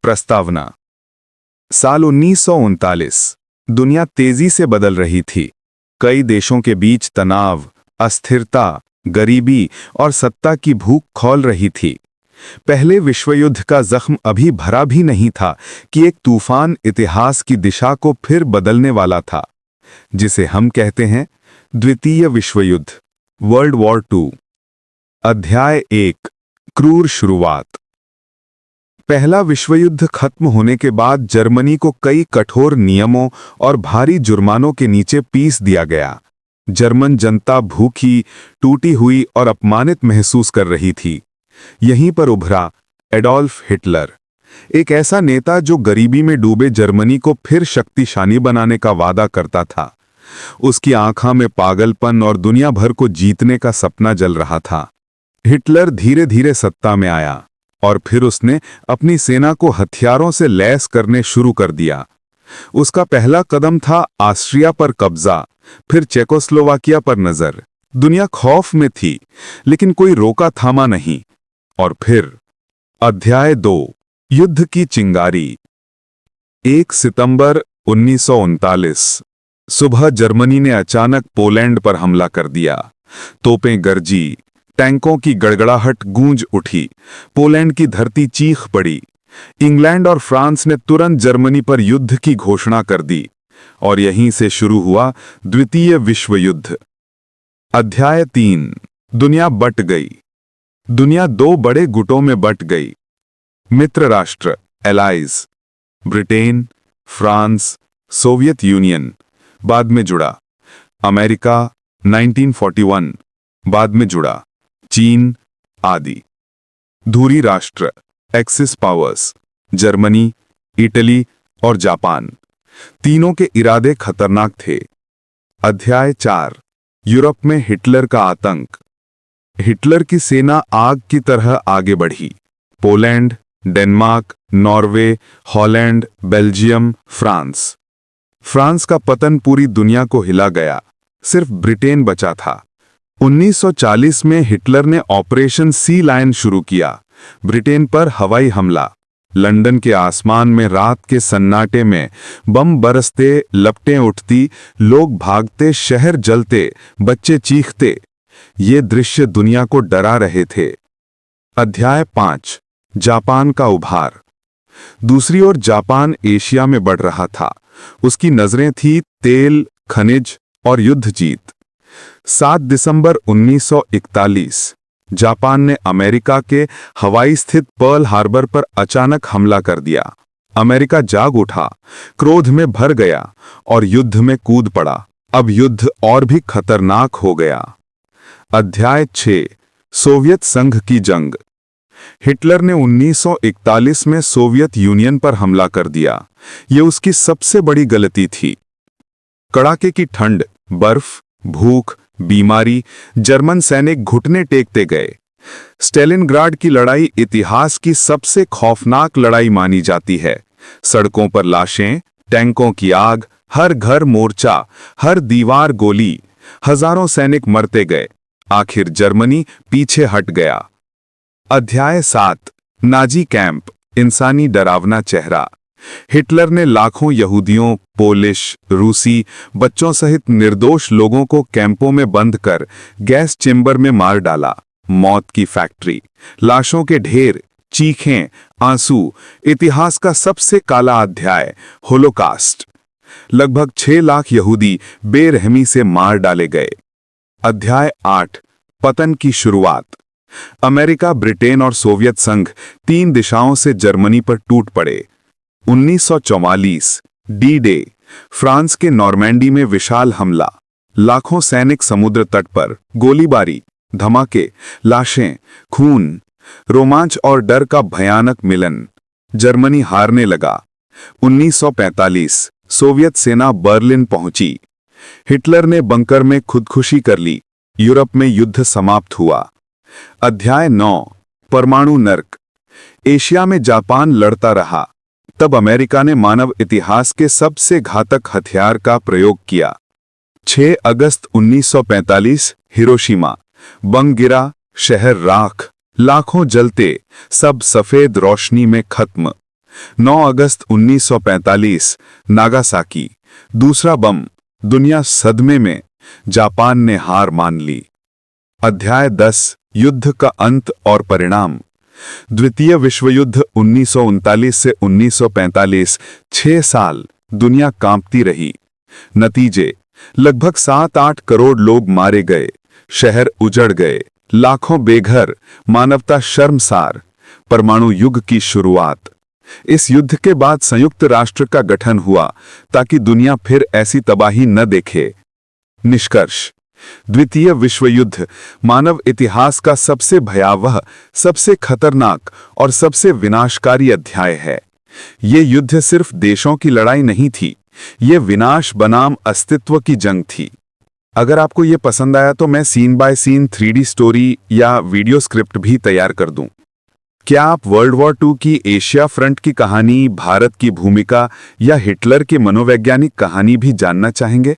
प्रस्तावना। साल 1939। दुनिया तेजी से बदल रही थी। कई देशों के बीच तनाव, अस्थिरता, गरीबी और सत्ता की भूख खौल रही थी। पहले विश्वयुद्ध का जख्म अभी भरा भी नहीं था कि एक तूफान इतिहास की दिशा को फिर बदलने वाला था, जिसे हम कहते हैं द्वितीय विश्वयुद्ध, वर्ल्ड वॉर 2। अध्याय 1, क्रूर शुरुआत। पहला विश्वयुद्ध खत्म होने के बाद जर्मनी को कई कठोर नियमों और भारी जुर्मानों के नीचे पीस दिया गया। जर्मन जनता भूखी, टूटी हुई और अपमानित महसूस कर रही थी। यहीं पर उभरा एडोल्फ हिटलर, एक ऐसा नेता जो गरीबी में डूबे जर्मनी को फिर शक्तिशाली बनाने का वादा करता था। उसकी आंखों में पागलपन और दुनिया भर को जीतने का सपना जल रहा था। हिटलर धीरे धीरे सत्ता में आया और फिर उसने अपनी सेना को हथियारों से लैस करने शुरू कर दिया। उसका पहला कदम था ऑस्ट्रिया पर कब्जा, फिर चेकोस्लोवाकिया पर नजर। दुनिया खौफ में थी, लेकिन कोई रोका थामा नहीं। और फिर अध्याय 2, युद्ध की चिंगारी। 1 सितंबर 1939 सुबह जर्मनी ने अचानक पोलैंड पर हमला कर दिया। तोपें गरजी, टैंकों की गड़गड़ाहट गूंज उठी, पोलैंड की धरती चीख पड़ी। इंग्लैंड और फ्रांस ने तुरंत जर्मनी पर युद्ध की घोषणा कर दी और यहीं से शुरू हुआ द्वितीय विश्व युद्ध। अध्याय 3, दुनिया बट गई। दुनिया दो बड़े गुटों में बट गई। मित्र राष्ट्र allies, Britain, France, Soviet union बाद में जुड़ा। अमेरिका 1941 बाद में जुड़ा। चीन आदि। धुरी राष्ट्र एक्सिस पावर्स, जर्मनी, इटली और जापान। तीनों के इरादे खतरनाक थे। अध्याय 4, यूरोप में हिटलर का आतंक। हिटलर की सेना आग की तरह आगे बढ़ी। Poland, Denmark, Norway, Holland, Belgium, France. France का पतन पूरी दुनिया को हिला गया। सिर्फ ब्रिटेन बचा था। 1940 में हिटलर ने ऑपरेशन सी लायन शुरू किया। ब्रिटेन पर हवाई हमला। लंदन के आसमान में रात के सन्नाटे में बम बरसते, लपटें उठती, लोग भागते, शहर जलते, बच्चे चीखते। ये दृश्य दुनिया को डरा रहे थे। अध्याय 5, जापान का उभार। दूसरी ओर जापान एशिया में बढ़ रहा था। उसकी नजरें थी तेल, खनिज और युद्ध जीत। 7 दिसंबर 1941 जापान ने अमेरिका के हवाई स्थित पर्ल हार्बर पर अचानक हमला कर दिया। अमेरिका जाग उठा, क्रोध में भर गया और युद्ध में कूद पड़ा। अब युद्ध और भी खतरनाक हो गया। अध्याय 6, सोवियत संघ की जंग। हिटलर ने 1941 में सोवियत यूनियन पर हमला कर दिया। यह उसकी सबसे बड़ी गलती थी। कड़ाके की ठंड, बर्फ, भूख, बीमारी, जर्मन सैनिक घुटने टेकते गए। स्टेलिनग्राड की लड़ाई इतिहास की सबसे खौफनाक लड़ाई मानी जाती है। सड़कों पर लाशें, टैंकों की आग, हर घर मोर्चा, हर दीवार गोली। हजारों सैनिक मरते गए। आखिर जर्मनी पीछे हट गया। अध्याय 7, नाजी कैंप, इंसानी डरावना चेहरा। हिटलर ने लाखों यहूदियों, पोलिश, रूसी, बच्चों सहित निर्दोष लोगों को कैंपों में बंद कर गैस चेंबर में मार डाला। मौत की फैक्ट्री, लाशों के ढेर, चीखें, आंसू। इतिहास का सबसे काला अध्याय, होलोकास्ट। लगभग 6 लाख यहूदी बेरहमी से मार डाले गए। अध्याय 8, पतन की शुरुआत। अमेरिका, ब्रिटेन और सोवियत संघ 3 दिशाओं से जर्मनी पर टूट पड़े। 1944 डी डे, फ्रांस के नॉर्मैंडी में विशाल हमला। लाखों सैनिक समुद्र तट पर, गोलीबारी, धमाके, लाशें, खून, रोमांच और डर का भयानक मिलन। जर्मनी हारने लगा। 1945 सोवियत सेना बर्लिन पहुंची। हिटलर ने बंकर में खुदकुशी कर ली। यूरोप में युद्ध समाप्त हुआ। अध्याय 9, परमाणु नर्क। एशिया में जापान लड़ता रहा। तब अमेरिका ने मानव इतिहास के सबसे घातक हथियार का प्रयोग किया। 6 अगस्त 1945 हिरोशिमा। बम गिरा, शहर राख, लाखों जलते, सब सफेद रोशनी में खत्म। 9 अगस्त 1945 नागासाकी। दूसरा बम। दुनिया सदमे में। जापान ने हार मान ली। अध्याय 10 युद्ध का अंत और परिणाम। द्वितीय विश्व युद्ध 1939 से 1945 6 साल दुनिया कांपती रही। नतीजे। लगभग 7-8 करोड़ लोग मारे गए, शहर उजड़ गए, लाखों बेघर, मानवता शर्मसार। परमाणु युग की शुरुआत। इस युद्ध के बाद संयुक्त राष्ट्र का गठन हुआ ताकि दुनिया फिर ऐसी तबाही न देखे। निष्कर्ष। द्वितीय विश्व युद्ध मानव इतिहास का सबसे भयावह, सबसे खतरनाक और सबसे विनाशकारी अध्याय है। ये युद्ध सिर्फ देशों की लड़ाई नहीं थी, ये विनाश बनाम अस्तित्व की जंग थी। अगर आपको ये पसंद आया तो मैं scene by scene 3D story या वीडियो स्क्रिप्ट भी तैयार कर दूं। क्या आप वर्ल्ड वॉर 2 की एशिया फ्रंट की कहानी, भारत की भूमिका या हिटलर की मनोवैज्ञानिक कहानी भी जानना चाहेंगे?